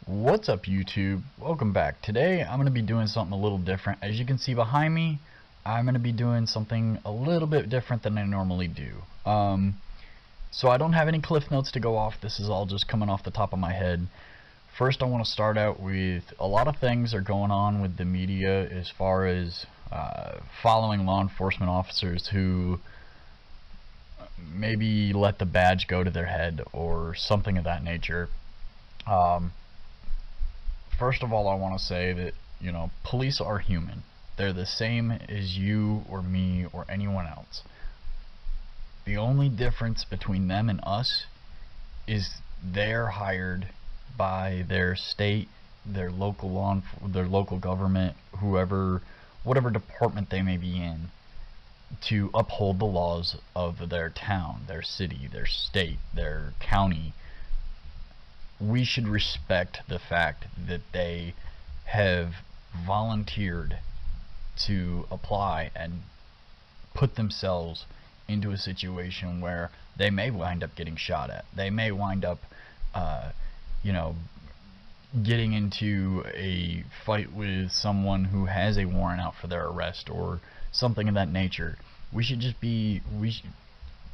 What's up, YouTube? Welcome back. Today I'm going to be doing something a little different. As you can see behind me, I'm going to be doing something a little bit different than I normally do. So I don't have any cliff notes to go off. This is all just coming off the top of my head. First, I want to start out with a lot of things are going on with the media as far as following law enforcement officers who maybe let the badge go to their head or something of that nature. First of all, I want to say that, police are human. They're the same as you or me or anyone else. The only difference between them and us is they're hired by their state, their local government, whatever department they may be in, to uphold the laws of their town, their city, their state, their county. We should respect the fact that they have volunteered to apply and put themselves into a situation where they may wind up getting shot at. They may wind up, getting into a fight with someone who has a warrant out for their arrest or something of that nature. We should just be,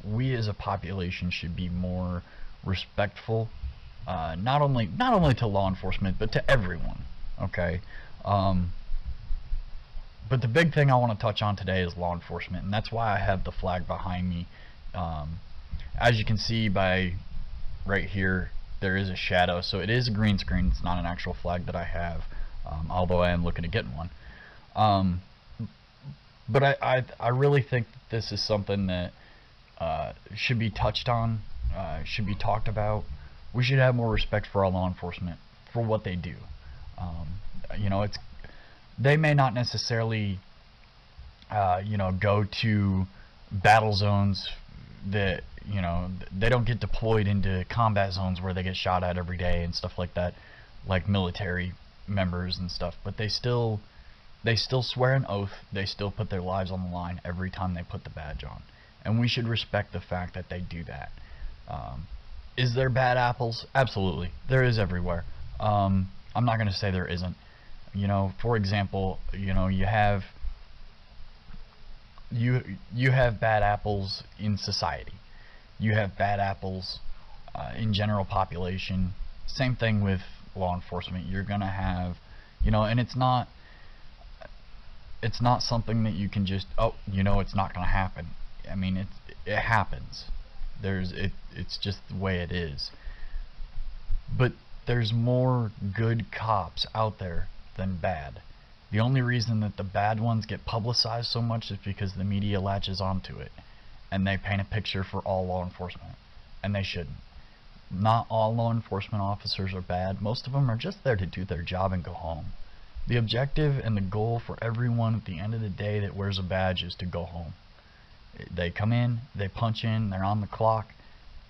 we as a population should be more respectful. Not only to law enforcement, but to everyone. Okay. But the big thing I want to touch on today is law enforcement, and that's why I have the flag behind me. As you can see by right here, there is a shadow, so it is a green screen. It's not an actual flag that I have, although I am looking to get one. But I really think that this is something that should be touched on, should be talked about. We should have more respect for our law enforcement for what they do. They may not necessarily go to battle zones that they don't get deployed into combat zones where they get shot at every day and stuff like that, like military members and stuff, but they still swear an oath. They still put their lives on the line every time they put the badge on, and we should respect the fact that they do that. Is there bad apples? Absolutely. There is everywhere. I'm not going to say there isn't. For example, you have bad apples in society. You have bad apples in general population. Same thing with law enforcement. You're going to have, and it's not something that you can just, it's not going to happen. I mean, it happens. It's just the way it is. But there's more good cops out there than bad. The only reason that the bad ones get publicized so much is because the media latches onto it and they paint a picture for all law enforcement, and they shouldn't. Not all law enforcement officers are bad. Most of them are just there to do their job and go home. The objective and the goal for everyone at the end of the day that wears a badge is to go home. They come in, they punch in, they're on the clock,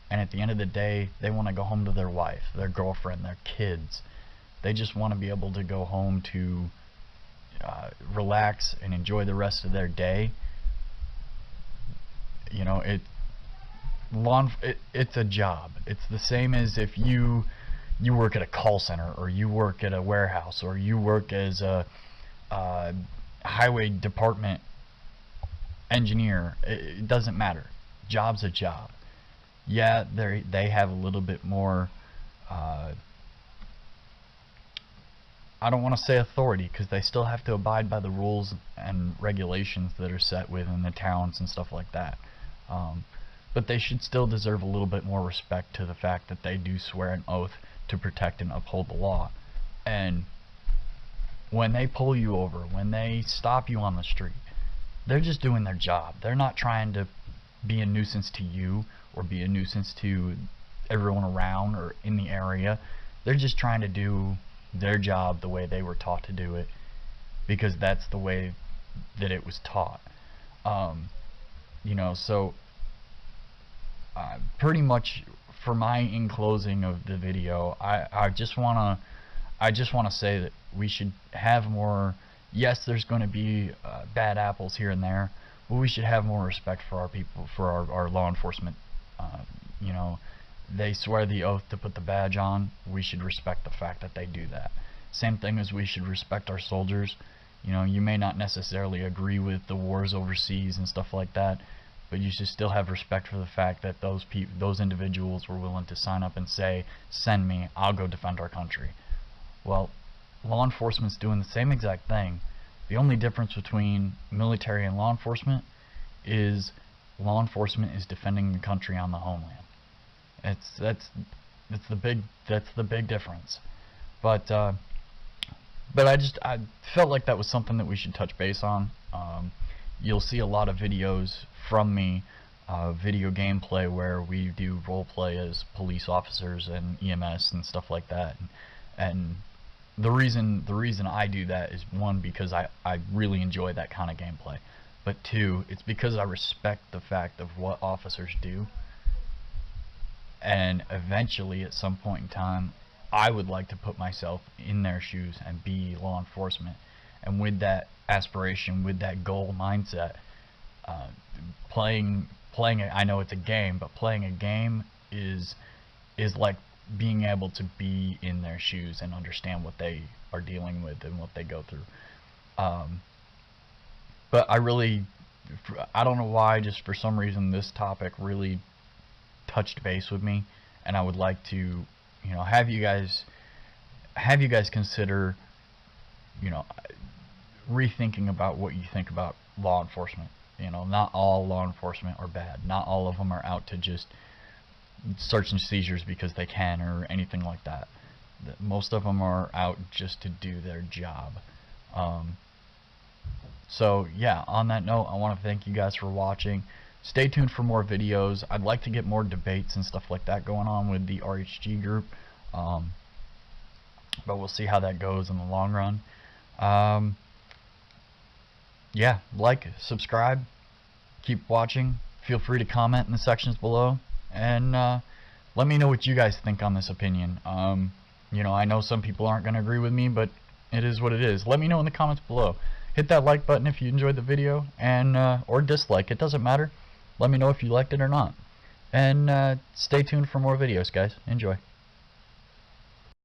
and at the end of the day, they want to go home to their wife, their girlfriend, their kids. They just want to be able to go home to relax and enjoy the rest of their day. It's a job. It's the same as if you work at a call center, or you work at a warehouse, or you work as a highway department engineer. It doesn't matter. Job's a job. Yeah, they have a little bit more, I don't want to say authority, because they still have to abide by the rules and regulations that are set within the towns and stuff like that. But they should still deserve a little bit more respect to the fact that they do swear an oath to protect and uphold the law. And when they pull you over, when they stop you on the street, they're just doing their job. They're not trying to be a nuisance to you or be a nuisance to everyone around or in the area. They're just trying to do their job the way they were taught to do it, because that's the way that it was taught. So pretty much for my in closing of the video, I just wanna say that we should have more. Yes, there's going to be bad apples here and there, but we should have more respect for our people, for our law enforcement they swear the oath to put the badge on, we should respect the fact that they do that. Same thing as we should respect our soldiers. You know, you may not necessarily agree with the wars overseas and stuff like that, but you should still have respect for the fact that those individuals were willing to sign up and say, send me, I'll go defend our country. Well, law enforcement's doing the same exact thing. The only difference between military and law enforcement is law enforcement is defending the country on the homeland. That's the big difference. But I felt like that was something that we should touch base on. You'll see a lot of videos from me, video gameplay where we do role play as police officers and EMS and stuff like that. And the reason I do that is, one, because I really enjoy that kind of gameplay, but two, it's because I respect the fact of what officers do, and eventually at some point in time I would like to put myself in their shoes and be law enforcement. And with that aspiration, with that goal mindset, playing it, I know it's a game, but playing a game is like being able to be in their shoes and understand what they are dealing with and what they go through. But I don't know why, just for some reason this topic really touched base with me, and I would like to, you know, have you guys consider, you know, rethinking about what you think about law enforcement. You know, not all law enforcement are bad. Not all of them are out to just search and seizures because they can or anything like that. Most of them are out just to do their job. So yeah, on that note, I want to thank you guys for watching. Stay tuned for more videos. I'd like to get more debates and stuff like that going on with the RHG group, but we'll see how that goes in the long run. Yeah, like, subscribe, keep watching. Feel free to comment in the sections below, and let me know what you guys think on this opinion. You know, I know some people aren't going to agree with me, but it is what it is. Let me know in the comments below. Hit that like button if you enjoyed the video, and or dislike, it doesn't matter. Let me know if you liked it or not. And stay tuned for more videos, guys. Enjoy.